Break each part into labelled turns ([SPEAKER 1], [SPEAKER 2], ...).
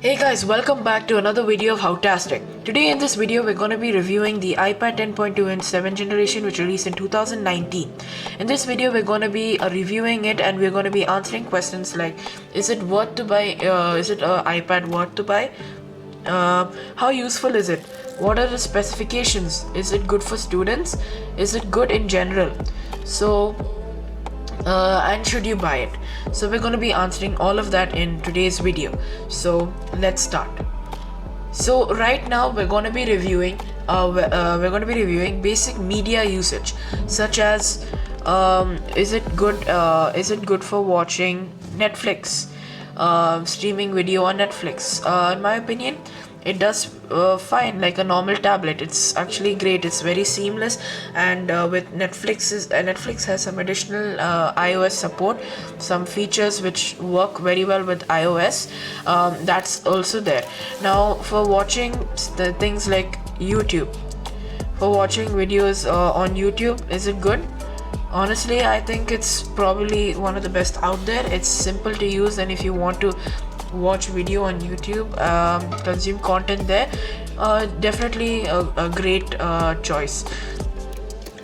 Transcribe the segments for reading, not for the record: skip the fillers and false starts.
[SPEAKER 1] Hey guys, welcome back to another video of Howtastic. Today in this video we're going to be reviewing the iPad 10.2 inch 7th generation which released in 2019. In this video we're going to be reviewing it and we're going to be answering questions like is it worth to buy, is it an iPad worth to buy? How useful is it? What are the specifications? Is it good for students? Is it good in general? And should you buy it? So we're going to be answering all of that in today's video. So let's start. So right now we're going to be reviewing basic media usage, such as is it good for watching Netflix, streaming video on Netflix? In my opinion, it does fine like a normal tablet. It's actually great. It's very seamless, and with Netflix has some additional iOS support, some features which work very well with iOS. That's also there. Now for watching the things like YouTube, for watching videos on YouTube, is it good? Honestly, I think it's probably one of the best out there. It's simple to use, and if you want to watch video on YouTube, consume content there, definitely a great choice.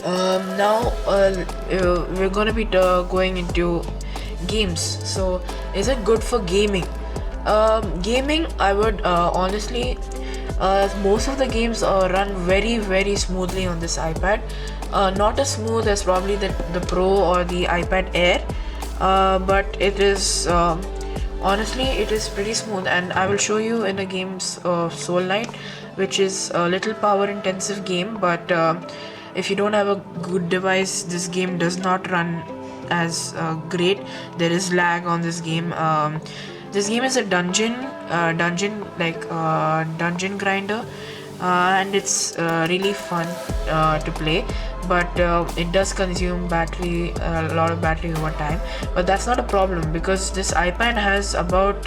[SPEAKER 1] Now we're going to be going into games. So is it good for gaming? Gaming, I would honestly, most of the games run very smoothly on this iPad. Not as smooth as probably the Pro or the iPad Air, but it is honestly it is pretty smooth, and I will show you in the games of Soul Knight, which is a little power intensive game, but if you don't have a good device, this game does not run as great. There is lag on this game. This game is a dungeon grinder, and it's really fun to play, but it does consume a lot of battery over time. But that's not a problem, because this iPad has about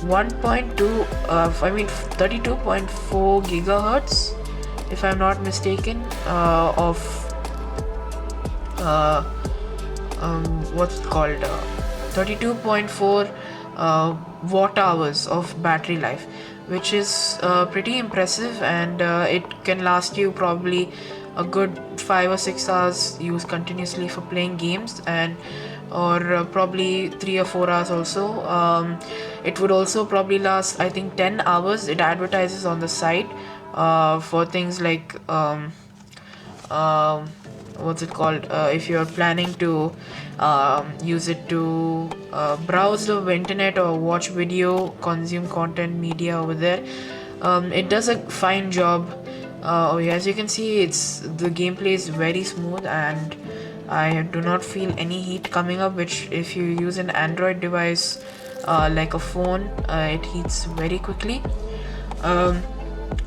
[SPEAKER 1] 32.4 gigahertz, if I'm not mistaken, of what's it called, 32.4 watt hours of battery life, which is pretty impressive, and it can last you probably a good 5 or 6 hours used continuously for playing games, and or probably 3 or 4 hours also. It would also probably last, I think, 10 hours. It advertises on the site for things like what's it called, if you're planning to use it to browse the internet or watch video, consume content media over there. It does a fine job. As you can see, the gameplay is very smooth, and I do not feel any heat coming up, which if you use an Android device like a phone, it heats very quickly.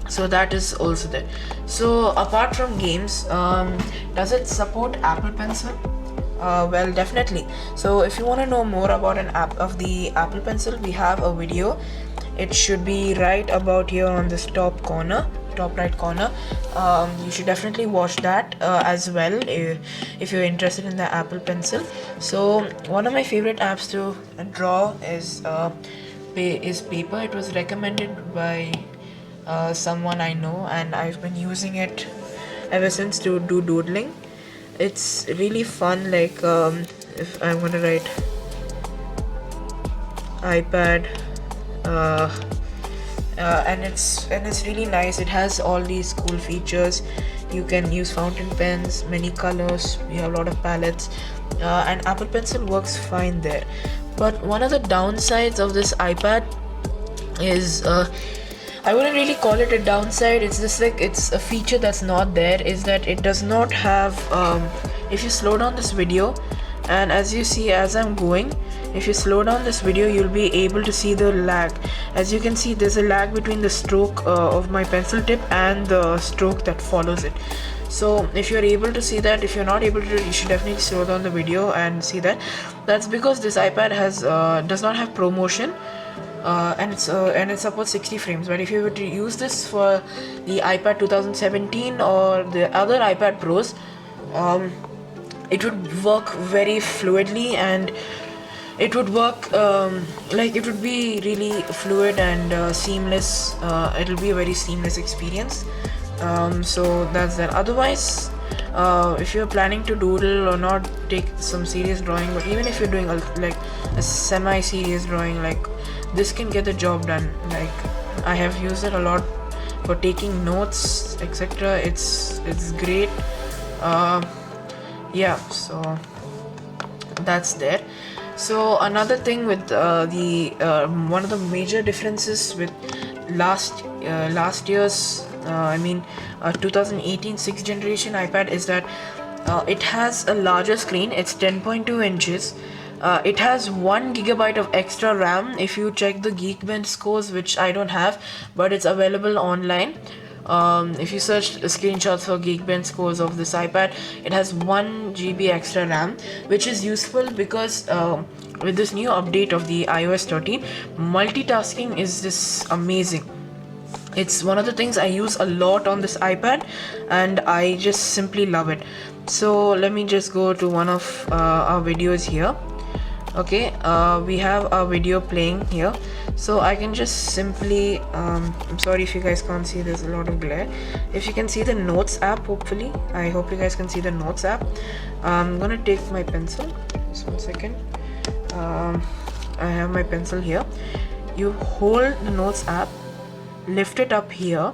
[SPEAKER 1] So that is also there. So apart from games, does it support Apple Pencil? Well, definitely. So if you want to know more about the Apple Pencil, we have a video. It should be right about here on this top right corner. You should definitely watch that as well if you're interested in the Apple Pencil. So one of my favorite apps to draw is paper. It was recommended by someone I know, and I've been using it ever since to do doodling. It's really fun. Like if I'm gonna write iPad, and it's really nice. It has all these cool features. You can use fountain pens, many colors. You have a lot of palettes, and Apple Pencil works fine there. But one of the downsides of this iPad is I wouldn't really call it a downside. It's just like it's a feature that's not there, is that it does not have if you slow down this video, and as you see as I'm going, if you slow down this video, you'll be able to see the lag. As you can see, there's a lag between the stroke of my pencil tip and the stroke that follows it. So if you're able to see that, if you're not able to, you should definitely slow down the video and see that. That's because this iPad does not have ProMotion. And it supports 60 frames. But if you were to use this for the iPad 2017 or the other iPad Pros, it would work very fluidly, and it would work, like it would be really fluid and seamless. It'll be a very seamless experience. So that's that. Otherwise, if you're planning to doodle or not take some serious drawing, but even if you're doing like a semi-serious drawing, like this can get the job done. Like I have used it a lot for taking notes, etc. It's great. Yeah, so that's there. So another thing with one of the major differences with last year's 2018 6th generation iPad is that it has a larger screen. It's 10.2 inches. It has 1 gigabyte of extra RAM. If you check the Geekbench scores, which I don't have, but it's available online. If you search screenshots for Geekbench scores of this iPad, it has 1 GB extra RAM, which is useful because with this new update of the iOS 13, multitasking is just amazing. It's one of the things I use a lot on this iPad, and I just simply love it. So let me just go to one of our videos here. Okay, we have a video playing here, so I can just simply I'm sorry if you guys can't see, there's a lot of glare. If you can see the notes app, hopefully, I hope you guys can see the notes app. I'm gonna take my pencil, just 1 second. I have my pencil here. You hold the notes app, lift it up here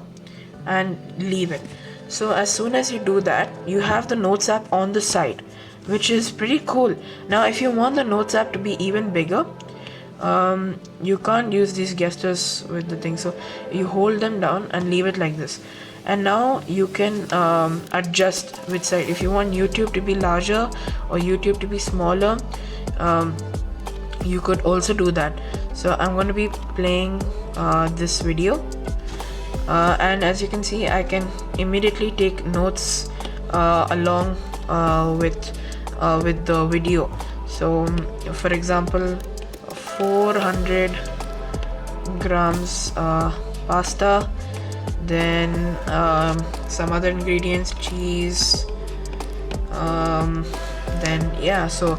[SPEAKER 1] and leave it. So as soon as you do that, you have the notes app on the side, which is pretty cool. Now if you want the notes app to be even bigger, you can't use these gestures with the thing, so you hold them down and leave it like this, and now you can adjust which side. If you want YouTube to be larger or YouTube to be smaller, you could also do that. So I'm going to be playing this video, and as you can see, I can immediately take notes along with the video. So for example, 400 grams pasta, then some other ingredients, cheese, then yeah, so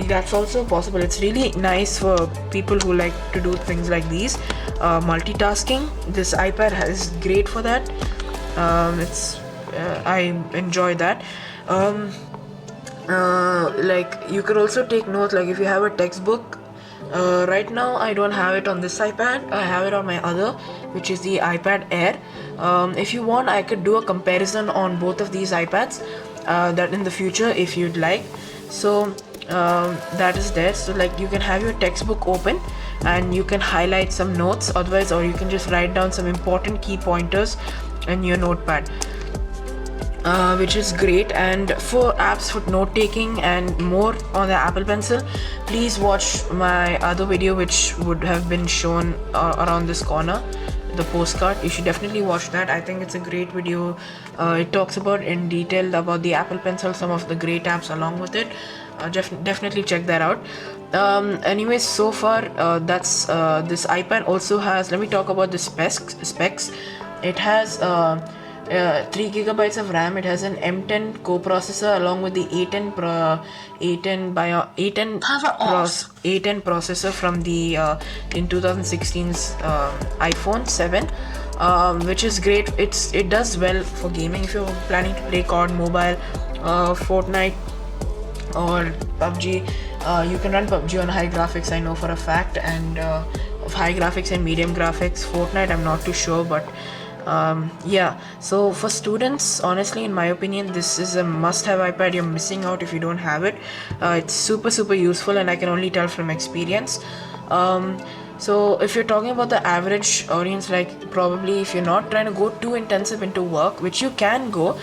[SPEAKER 1] that's also possible. It's really nice for people who like to do things like these, multitasking. This iPad is great for that. I enjoy that. Like you could also take notes, like if you have a textbook. Right now I don't have it on this iPad, I have it on my other, which is the iPad Air. If you want, I could do a comparison on both of these iPads, that in the future if you'd like. So that is there. So like you can have your textbook open and you can highlight some notes, otherwise, or you can just write down some important key pointers in your notepad, which is great. And for apps for note taking and more on the Apple Pencil, please watch my other video which would have been shown around this corner, the postcard. You should definitely watch that. I think it's a great video. It talks about in detail about the Apple Pencil, some of the great apps along with it. Definitely check that out. Anyways, so far that's this iPad also has, let me talk about the specs. It has 3 gigabytes of RAM. It has an M10 coprocessor along with the A10 processor from the in 2016's iPhone 7, which is great. It does well for gaming. If you're planning to play COD Mobile, Fortnite or PUBG, you can run PUBG on high graphics, I know for a fact, and high graphics and medium graphics. Fortnite I'm not too sure, but yeah, so for students, honestly, in my opinion, this is a must-have iPad. You're missing out if you don't have it. It's super useful, and I can only tell from experience. So if you're talking about the average audience, like probably if you're not trying to go too intensive into work, which you can go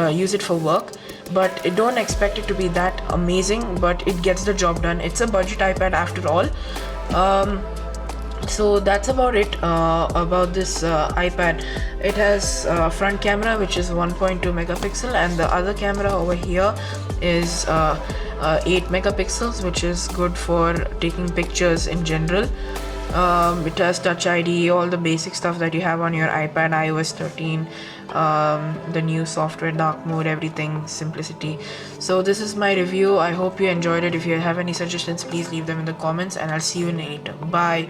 [SPEAKER 1] use it for work, but don't expect it to be that amazing, but it gets the job done. It's a budget iPad after all. So that's about it about this iPad. It has front camera which is 1.2 megapixel, and the other camera over here is 8 megapixels, which is good for taking pictures in general. It has touch ID, all the basic stuff that you have on your iPad, iOS 13, the new software, dark mode, everything, simplicity. So this is my review. I hope you enjoyed it. If you have any suggestions, please leave them in the comments, and I'll see you later. Bye.